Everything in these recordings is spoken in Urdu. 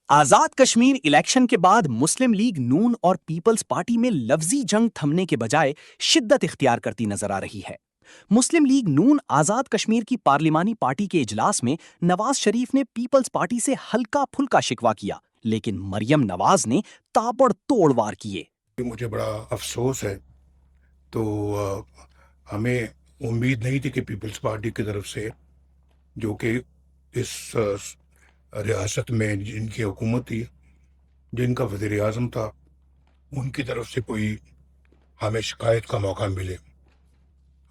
آزاد کشمیر الیکشن کے بعد مسلم لیگ نون اور پیپلز پارٹی میں لفظی جنگ تھمنے کے بجائے شدت اختیار کرتی نظر آ رہی ہے۔ مسلم لیگ نون آزاد کشمیر کی پارلیمانی پارٹی کے اجلاس میں نواز شریف نے پیپلز پارٹی سے ہلکا پھلکا شکوہ کیا، لیکن مریم نواز نے تابڑ توڑ وار کیے۔ مجھے بڑا افسوس ہے، تو ہمیں امید نہیں تھی کہ پیپلز پارٹی کی طرف سے، جو کہ اس ریاست میں جن کی حکومت تھی، جن کا وزیر اعظم تھا، ان کی طرف سے کوئی ہمیں شکایت کا موقع ملے۔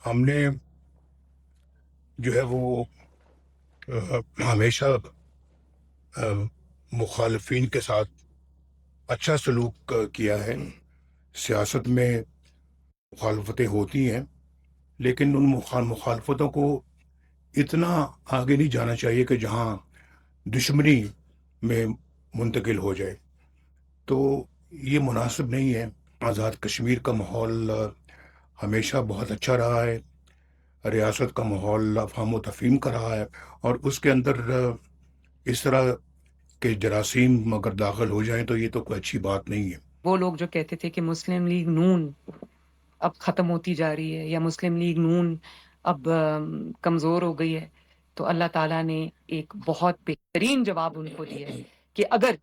ہم نے جو ہے وہ ہمیشہ مخالفین کے ساتھ اچھا سلوک کیا ہے۔ سیاست میں مخالفتیں ہوتی ہیں، لیکن ان مخالفتوں کو اتنا آگے نہیں جانا چاہیے کہ جہاں دشمنی میں منتقل ہو جائے، تو یہ مناسب نہیں ہے۔ آزاد کشمیر کا ماحول ہمیشہ بہت اچھا رہا ہے، ریاست کا ماحول افہام و تفہیم کا رہا ہے، اور اس کے اندر اس طرح کے جراثیم اگر داخل ہو جائیں تو یہ تو کوئی اچھی بات نہیں ہے۔ وہ لوگ جو کہتے تھے کہ مسلم لیگ نون اب ختم ہوتی جا رہی ہے یا مسلم لیگ نون اب کمزور ہو گئی ہے، تو اللہ تعالیٰ نے ایک بہت بہترین جواب ان کو دیا ہے کہ اگر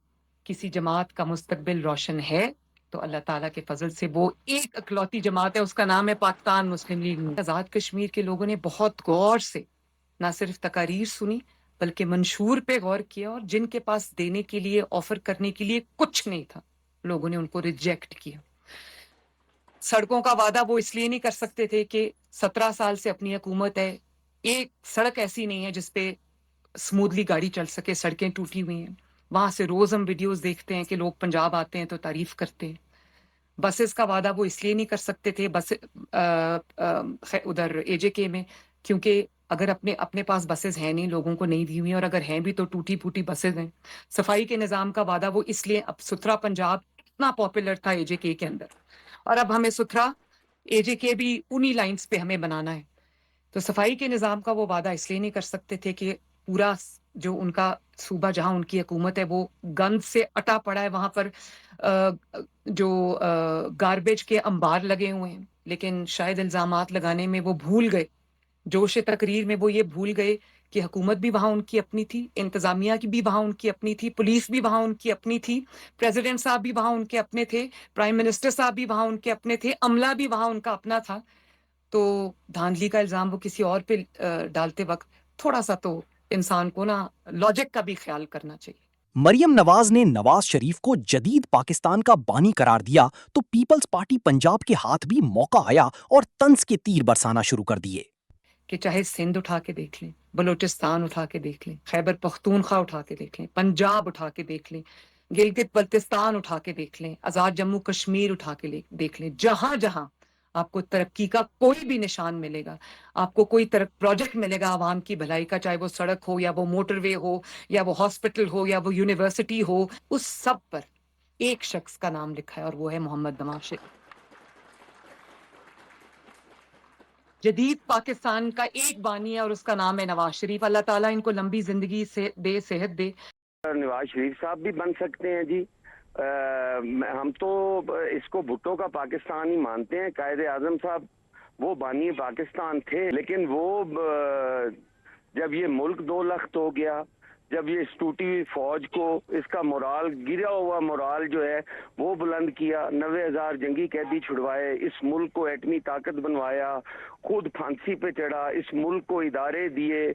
کسی جماعت کا مستقبل روشن ہے تو اللہ تعالیٰ کے فضل سے وہ ایک اکلوتی جماعت ہے، اس کا نام ہے پاکستان مسلم لیگ نون۔ آزاد کشمیر کے لوگوں نے بہت غور سے نہ صرف تقاریر سنی بلکہ منشور پہ غور کیا، اور جن کے پاس دینے کے لیے آفر کرنے کے لیے کچھ نہیں تھا، لوگوں نے ان کو ریجیکٹ کیا۔ سڑکوں کا وعدہ وہ اس لیے نہیں کر سکتے تھے کہ 17 سال سے اپنی حکومت ہے، ایک سڑک ایسی نہیں ہے جس پہ سموتھلی گاڑی چل سکے، سڑکیں ٹوٹی ہوئی ہیں۔ وہاں سے روز ہم ویڈیوز دیکھتے ہیں کہ لوگ پنجاب آتے ہیں تو تعریف کرتے ہیں۔ بسز کا وعدہ وہ اس لیے نہیں کر سکتے تھے ادھر اے جے کے میں، کیونکہ اگر اپنے پاس بسز ہیں نہیں، لوگوں کو نہیں دی ہوئی، اور اگر ہیں بھی تو ٹوٹی پھوٹی بسز ہیں۔ صفائی کے نظام کا وعدہ وہ اس لیے، اب ستھرا پنجاب اتنا پاپولر تھا اے جے کے اندر، اور اب ہمیں ستھرا اے جے کے بھی انہی لائنز پہ ہمیں بنانا ہے، تو صفائی کے نظام کا وہ وعدہ اس لیے نہیں کر سکتے تھے کہ پورا جو ان کا صوبہ جہاں ان کی حکومت ہے وہ گند سے اٹا پڑا ہے، وہاں پر جو گاربیج کے انبار لگے ہوئے ہیں، لیکن شاید الزامات لگانے میں وہ بھول گئے، جوش تقریر میں وہ یہ بھول گئے کہ حکومت بھی وہاں ان کی اپنی تھی، انتظامیہ کی بھی وہاں ان کی اپنی تھی، پولیس بھی وہاں ان کی اپنی تھی، پریزیڈنٹ صاحب بھی وہاں ان کے اپنے تھے، پرائم منسٹر صاحب بھی وہاں ان کے اپنے تھے، عملہ بھی وہاں ان کا اپنا تھا۔ تو دھاندلی کا الزام وہ کسی اور پہ ڈالتے وقت تھوڑا سا تو انسان کو نا لاجک کا بھی خیال کرنا چاہیے۔ مریم نواز نے نواز شریف کو جدید پاکستان کا بانی قرار دیا تو پیپلز پارٹی پنجاب کے ہاتھ بھی موقع آیا اور طنز کے تیر برسانا شروع کر دیے۔ کہ چاہے سندھ اٹھا کے دیکھ لیں، بلوچستان اٹھا کے دیکھ لیں، خیبر پختونخوا اٹھا کے دیکھ لیں، پنجاب اٹھا کے دیکھ لیں، گلگت بلتستان اٹھا کے دیکھ لیں، آزاد جموں کشمیر اٹھا کے دیکھ لیں، جہاں جہاں آپ کو ترقی کا کوئی بھی نشان ملے گا، آپ کو کوئی پروجیکٹ ملے گا عوام کی بھلائی کا، چاہے وہ سڑک ہو یا وہ موٹر وے ہو یا وہ ہاسپٹل ہو یا وہ یونیورسٹی ہو، اس سب پر ایک شخص کا نام لکھا ہے اور وہ ہے محمد نواز شریف۔ جدید پاکستان کا ایک بانی ہے اور اس کا نام ہے نواز شریف۔ اللہ تعالیٰ ان کو لمبی زندگی سے دے، صحت دے۔ نواز شریف صاحب بھی بن سکتے ہیں جی۔ ہم تو اس کو بھٹو کا پاکستان ہی مانتے ہیں۔ قائد اعظم صاحب وہ بانی پاکستان تھے، لیکن وہ جب یہ ملک دو لخت ہو گیا، جب یہ اس ٹوٹی ہوئی فوج کو، اس کا مورال گرا ہوا مورال جو ہے وہ بلند کیا، 90,000 جنگی قیدی چھڑوائے، اس ملک کو ایٹمی طاقت بنوایا، خود پھانسی پہ چڑھا، اس ملک کو ادارے دیے،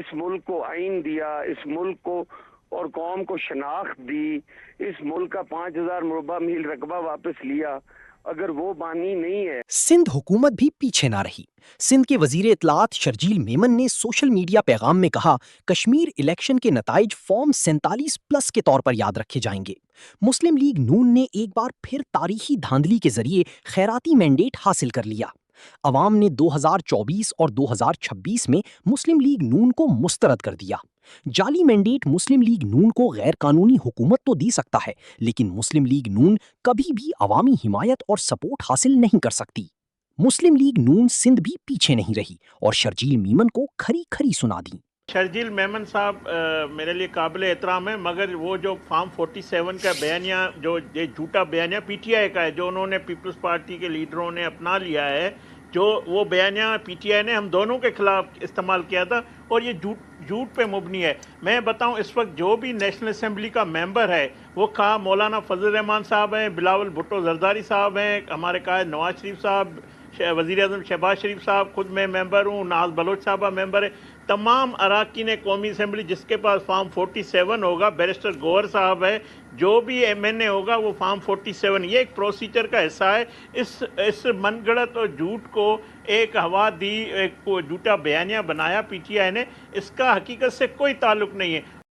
اس ملک کو آئین دیا، اس ملک کو اور قوم کو شناخت دی، اس ملک کا 5,000 مربع میل رقبہ واپس لیا۔ اگر وہ بانی نہیں ہے۔ سندھ حکومت بھی پیچھے نہ رہی۔ سندھ کے وزیر اطلاعات شرجیل میمن نے سوشل میڈیا پیغام میں کہا، کشمیر الیکشن کے نتائج فارم 47+ کے طور پر یاد رکھے جائیں گے۔ مسلم لیگ نون نے ایک بار پھر تاریخی دھاندلی کے ذریعے خیراتی مینڈیٹ حاصل کر لیا۔ عوام نے 2024 اور 2026 میں مسلم لیگ نون کو مسترد کر دیا۔ جعلی مینڈیٹ مسلم لیگ نون کو غیر قانونی حکومت تو دی سکتا ہے، لیکن مسلم لیگ نون کبھی بھی عوامی حمایت اور سپورٹ حاصل نہیں کر سکتی۔ مسلم لیگ نون سندھ بھی پیچھے نہیں رہی اور شرجیل میمن کو کھری کھری سنا دی۔ شرجیل میمن صاحب میرے لیے قابل احترام ہے، مگر وہ جو فارم 47 کا بیانیہ، جو یہ جھوٹا بیانیہ پی ٹی آئی کا ہے، جو انہوں نے پیپلز پارٹی کے لیڈروں نے اپنا لیا ہے، جو وہ بیانیہ پی ٹی آئی نے ہم دونوں کے خلاف استعمال کیا تھا، اور یہ جھوٹ پہ مبنی ہے۔ میں بتاؤں، اس وقت جو بھی نیشنل اسمبلی کا ممبر ہے، وہ کہا مولانا فضل الرحمان صاحب ہیں، بلاول بھٹو زرداری صاحب ہیں، ہمارے قائد نواز شریف صاحب، وزیر اعظم شہباز شریف صاحب، خود میں ممبر ہوں، ناز بلوچ صاحبہ ممبر ہے، تمام اراکین قومی اسمبلی جس کے پاس فارم 47 ہوگا، بیرسٹر گوہر صاحب ہے، جو بھی ایم این اے ہوگا وہ فارم 47، یہ ایک پروسیجر کا حصہ ہے۔ اس من گڑت اور جھوٹ کو ایک ہوا دی، ایک جھوٹا بیانیہ بنایا پی ٹی آئی نے، اس کا حقیقت سے کوئی تعلق نہیں ہے۔